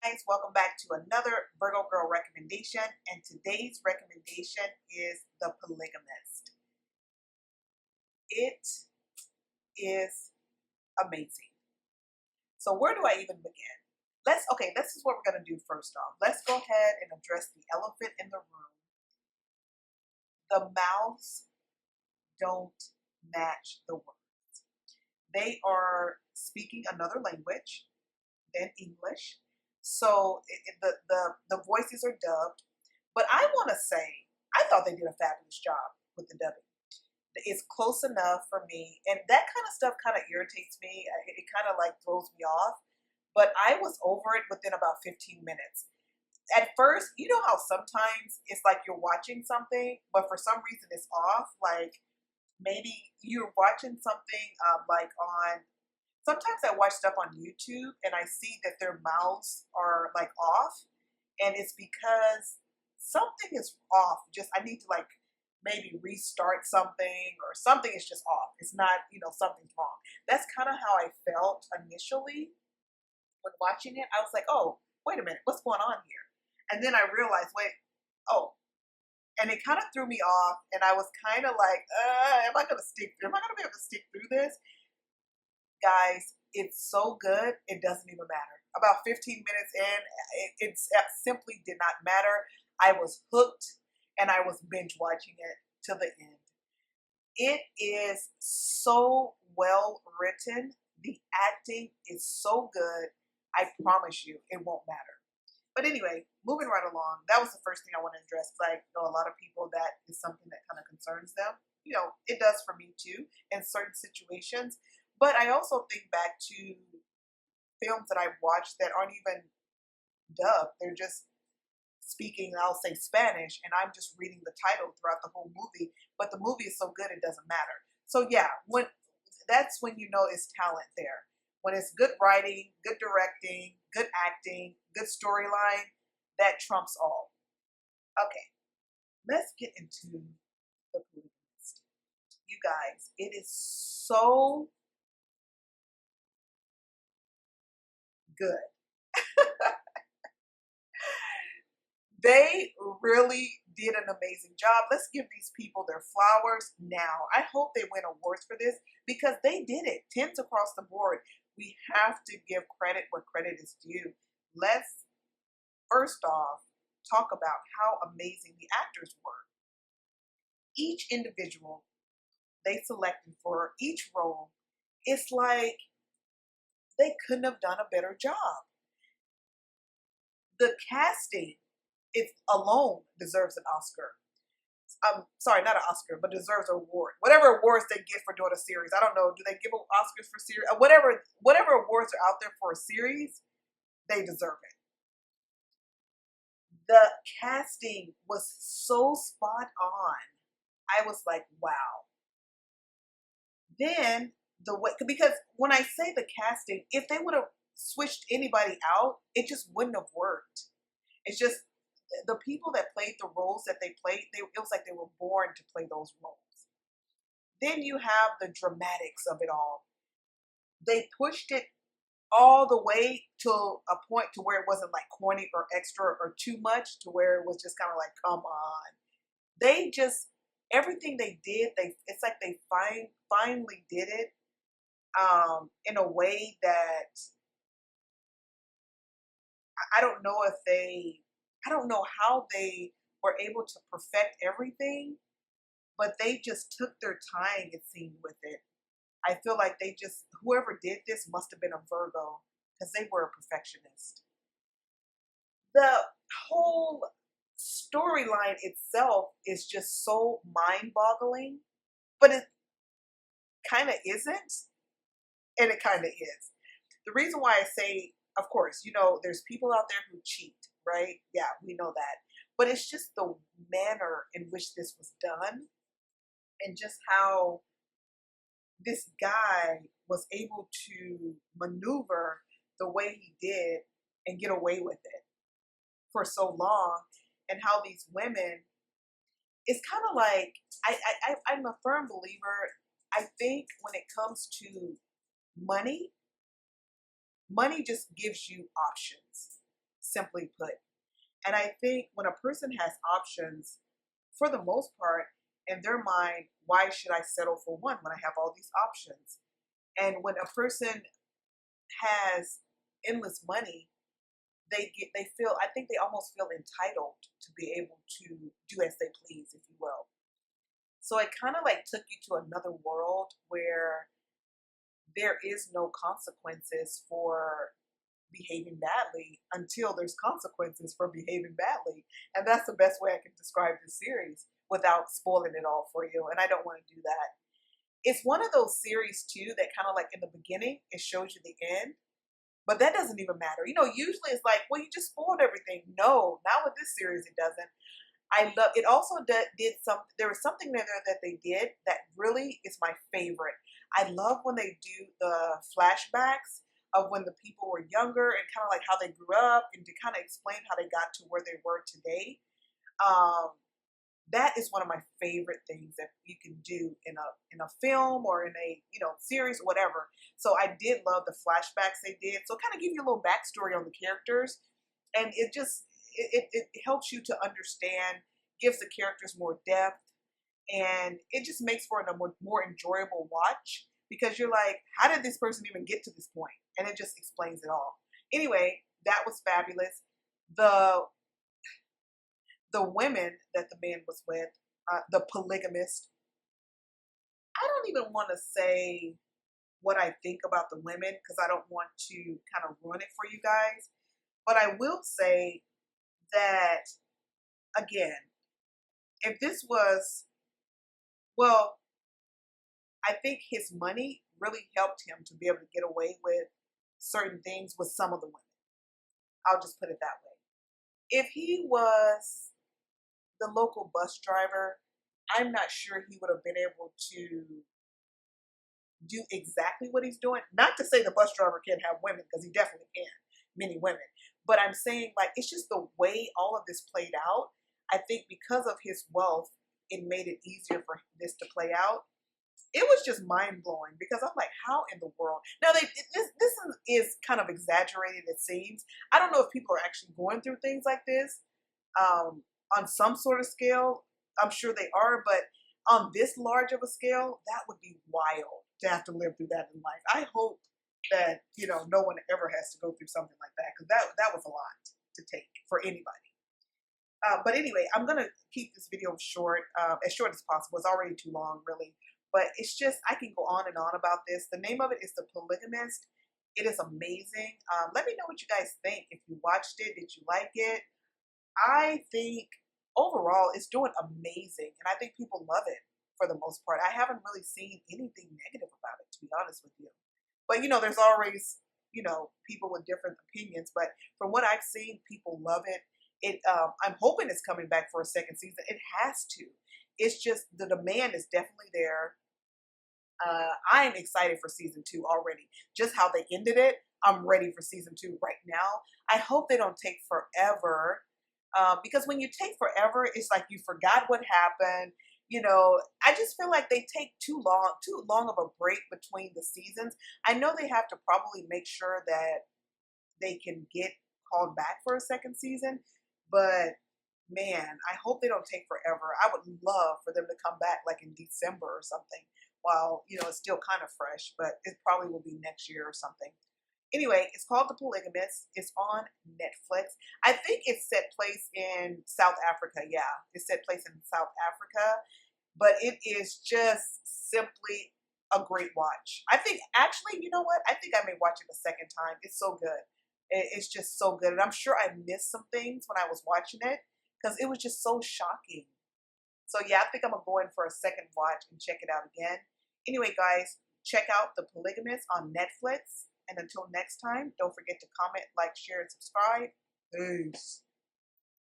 Guys, welcome back to another Virgo Girl recommendation, and today's recommendation is The Polygamist. It is amazing. So where do I even begin? This is what we're gonna do first off. Let's go ahead and address the elephant in the room. The mouths don't match the words. They are speaking another language than English. So the voices are dubbed. But I want to say, I thought they did a fabulous job with the dubbing. It's close enough for me. And that kind of stuff kind of irritates me. It kind of like throws me off. But I was over it within about 15 minutes. At first, you know how sometimes it's like you're watching something, but for some reason it's off. Like maybe you're watching something like on sometimes I watch stuff on YouTube and I see that their mouths are like off, and it's because something is off. Just I need to like maybe restart something, or something is just off. It's not, something's wrong. That's kind of how I felt initially when watching it. I was like, oh, wait a minute, what's going on here? And then I realized, wait, oh, and it kind of threw me off, and I was kind of like, am I gonna stick? Am I gonna be able to stick through this? Guys, it's so good, it doesn't even matter. About 15 minutes in, it simply did not matter. I was hooked, and I was binge watching it to the end. It is so well written. The acting is so good. I promise you, it won't matter. But anyway, moving right along, that was the first thing I want to address. Like, a lot of people, that is something that kind of concerns them. It does for me too in certain situations. But I also think back to films that I've watched that aren't even dubbed. They're just speaking, I'll say Spanish, and I'm just reading the title throughout the whole movie. But the movie is so good, it doesn't matter. So yeah, that's when you know it's talent there. When it's good writing, good directing, good acting, good storyline, that trumps all. Okay, let's get into The Polygamist. You guys, it is so good. They really did an amazing job. Let's give these people their flowers now. I hope they win awards for this because they did it. 10s across the board. We have to give credit where credit is due. Let's first off talk about how amazing the actors were. Each individual they selected for each role, it's like they couldn't have done a better job. The casting, it alone deserves an Oscar. Sorry, not an Oscar, but deserves an award. Whatever awards they get for doing a series. I don't know. Do they give Oscars for series? Whatever awards are out there for a series, they deserve it. The casting was so spot on. I was like, wow. Then the way, because when I say the casting, if they would have switched anybody out, it just wouldn't have worked. It's just the people that played the roles that they played, it was like they were born to play those roles. Then you have the dramatics of it all. They pushed it all the way to a point to where it wasn't like corny or extra or too much, to where it was just kind of like, come on. They just, everything they did, it's like they finally did it in a way that I don't know I don't know how they were able to perfect everything, but they just took their time, it seemed, with it. I feel like whoever did this must have been a Virgo, because they were a perfectionist. The whole storyline itself is just so mind-boggling, but it kind of isn't, and it kind of is. The reason why I say, of course, there's people out there who cheat, right? Yeah, we know that. But it's just the manner in which this was done, and just how this guy was able to maneuver the way he did and get away with it for so long, and how these women, it's kind of like, I'm a firm believer. I think when it comes to money just gives you options. simply put. And I think when a person has options, for the most part, in their mind, why should I settle for one when I have all these options? And when a person has endless money, they feel, I think they almost feel entitled to be able to do as they please, if you will. So it kind of like took you to another world where there is no consequences for behaving badly until there's consequences for behaving badly. And that's the best way I can describe this series without spoiling it all for you. And I don't want to do that. It's one of those series too that kind of like in the beginning, it shows you the end, but that doesn't even matter. You know, usually it's like, well, you just spoiled everything. No, not with this series, it doesn't. I love it. Also did some, there was something in there that they did that really is my favorite. I love when they do the flashbacks of when the people were younger and kind of like how they grew up and to kind of explain how they got to where they were today. That is one of my favorite things that you can do in a film or in a series or whatever. So I did love the flashbacks they did. So kind of give you a little backstory on the characters, and it just it helps you to understand, gives the characters more depth, and it just makes for a more enjoyable watch because you're like, how did this person even get to this point? And it just explains it all. Anyway, that was fabulous. The women that the man was with, the polygamist, I don't even want to say what I think about the women because I don't want to kind of ruin it for you guys. But I will say that, again, if this was, well, I think his money really helped him to be able to get away with certain things with some of the women. I'll just put it that way. If he was the local bus driver, I'm not sure he would have been able to do exactly what he's doing. Not to say the bus driver can't have women, because he definitely can, many women. But I'm saying, like, it's just the way all of this played out. I think because of his wealth, it made it easier for this to play out. It was just mind blowing because I'm like, how in the world? Now, this is kind of exaggerated, it seems. I don't know if people are actually going through things like this on some sort of scale. I'm sure they are, but on this large of a scale, that would be wild to have to live through that in life. I hope that no one ever has to go through something like that because that was a lot to take for anybody. But anyway, I'm gonna keep this video short as possible. It's already too long, really. But it's just, I can go on and on about this. The name of it is The Polygamist. It is amazing. Let me know what you guys think. If you watched it, did you like it? I think overall it's doing amazing. And I think people love it for the most part. I haven't really seen anything negative about it, to be honest with you. But, there's always, people with different opinions. But from what I've seen, people love it. I'm hoping it's coming back for a second season. It has to. It's just the demand is definitely there. I am excited for season 2 already. Just how they ended it, I'm ready for season 2 right now. I hope they don't take forever because when you take forever, it's like you forgot what happened. I just feel like they take too long of a break between the seasons. I know they have to probably make sure that they can get called back for a second season, but man, I hope they don't take forever. I would love for them to come back like in December or something while, it's still kind of fresh, but it probably will be next year or something. Anyway, it's called The Polygamist. It's on Netflix. I think it's set place in South Africa. Yeah, it's set place in South Africa, but it is just simply a great watch. I think, actually, you know what? I think I may watch it a second time. It's so good. It's just so good. And I'm sure I missed some things when I was watching it because it was just so shocking. So yeah, I think I'm going to go in for a second watch and check it out again. Anyway, guys, check out The Polygamist on Netflix. And until next time, don't forget to comment, like, share, and subscribe. Peace.